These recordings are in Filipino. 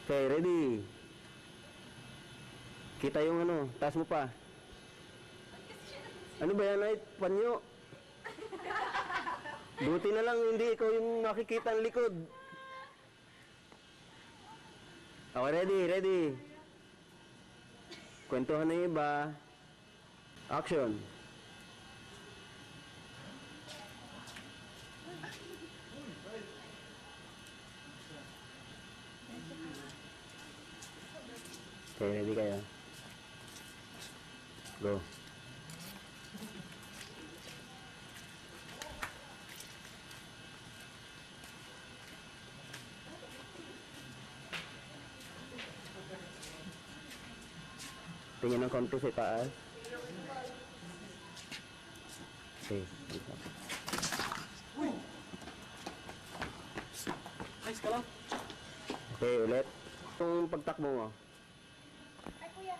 Okay, ready. Kita yung ano, taas mo pa. Ano ba yan, ay panyo? Buti na lang hindi ikaw yung nakikita ang likod. Okay, ready. Kwentuhan na yung iba. Action. Okay, ready kayo? Go. Tingin ng konti sa taas. Okay. Uy! Nice ka lang. Okay, ulit. Itong pagtakbo mo. Ay, kuya.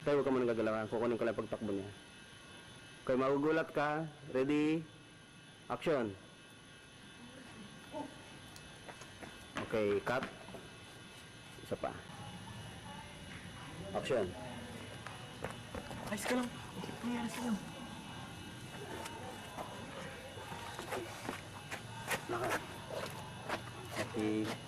Tayo, huwag ka muna gagalawan. Kukunin ko lang pagtakbo niya. Okay, magugulat ka. Ready? Action. Okay, cut. Isa pa. Action. Nice ka lang. Nice ka lang. Naka. Okay.